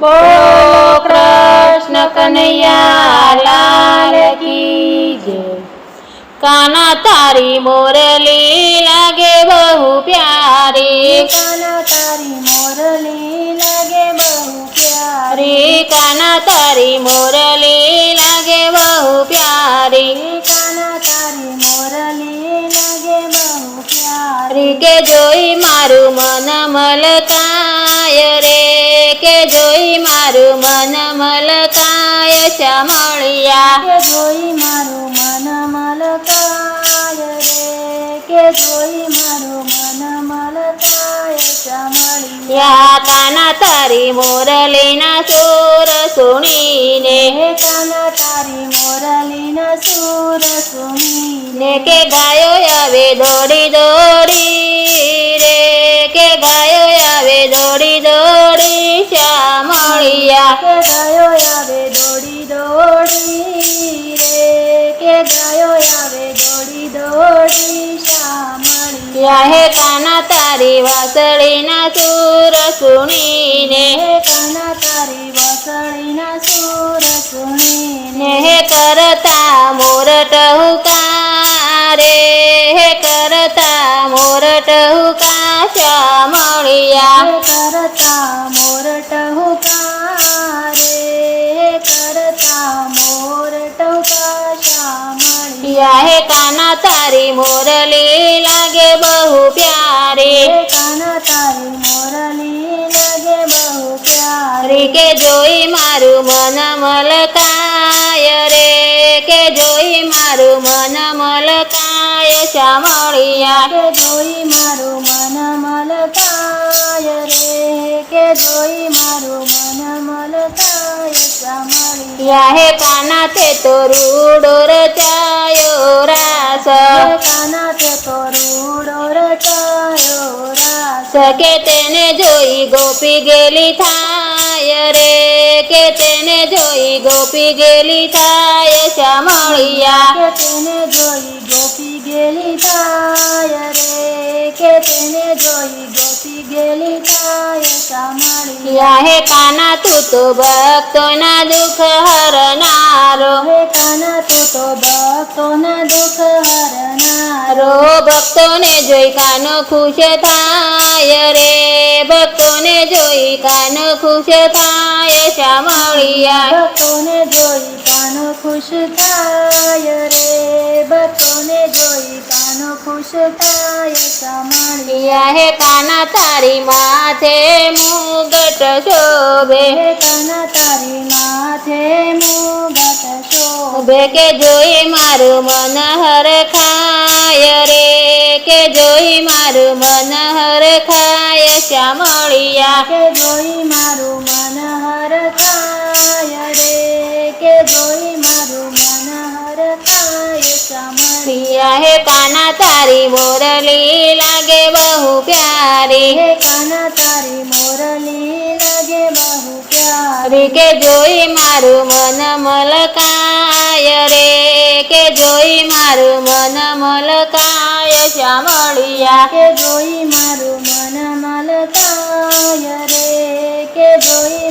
બોલો કૃષ્ણ કનૈયા લાલ કી જય। કાના તારી મોરલી લાગે બહુ પ્યારી, કાના તારી મોરલી લાગે બહુ પ્યારી, કાના તારી મોરલી લાગે બહુ પ્યારી, કાના તારી મોરલી લાગે બહુ પ્યારી। કે જોઈ મારું મન મલકાય રે, કે જોઈ મારું મન મલકાય ચામળિયા, કે જોઈ મારું મન મલકાય રે, કે જોઈ મારું મન મલકાય ચામળિયા। કાના તારી મોરલીના સુર સુણીને, કાના તારી મોરલીના સુર સુણીને, કે ગાયો આવે દોડી દોડી રે, કે ગાયો આવે દોડી દોડી શ્યામળિયા, કે ગાયો આવે દોડી દોડી રે, કે ગાયો આવે દોડી દોડી શ્યામળિયા। હે કાના તારી વાસળીના સુર સુણીને, કાના તારી વાસળીના સુર સુણીને, હે કરતા મોરટ હુકારે, હે કરતા મોરટ હુકા શ્યામળિયા, કરતા મોરટ હુકારે, કરતા મોરટ હુકા શ્યામળિયા। હે કાના તારી મોરલી લાગે બહુ પ્યારી, કાના તારી મોરલી લાગે બહુ પ્યારી, કે જોઈ મારું મન મલકાય રે, કે જોઈ મારું મન મલકાય શ્યામળિયા, કે જોઈ મારું મન મલકાય રે, કે જોઈ મારું મન મલકાય શ્યામળિયા। હે કાના તે તો રૂડો રચાયો રાસ, કાના તે તો રૂડો રચાયો રાસ, કે તેને જોઈ ગોપી ગેલી થાય રે, કે તેને જોઈ ગોપી ગેલી થાય શ્યામળિયા, કે તેને જોઈ ગોપી ગેલી થાય રે, કે તેને જોઈ ગોપી ગેલી થાય શ્યામળિયા। હે કાના તું તો ભક્તોના દુઃખ હરનારો, હે કાના તું તો ભક્તોના દુઃખ હરનારો, ભક્તોને જોઈ કાનો ખુશ થાય રે, ભક્તોને જોઈ કાનો ખુશ થાય શ્યામળિયા, ભક્તોને જોઈ કાનો ખુશ થાય રે, ભક્તોને જોઈ કાનો ખુશ થાય શ્યામળિયા। હે કાના તારી માથે મુગટ શોભે, હે કાના તારી માથે મુગટ શોભે, કે જોઈ મારું મન હરખાય રે, કે જોઈ મારું મન હરખાય શ્યામળિયા, કે જોઈ મારું મન હરખાય રે, કે જોઈ મારું મન હરખાય શ્યામળિયા। હે કાના તારી મોરલી લાગે બહુ પ્યારી, હે કાના તારી મોરલી લાગે બહુ પ્યારી, કે જોઈ મારું મન મલકાય રે, કે જોઈ મારું મન મલકાય શ્યામળિયા, કે જોઈ મારું મન મલકાય રે, કે જોઈ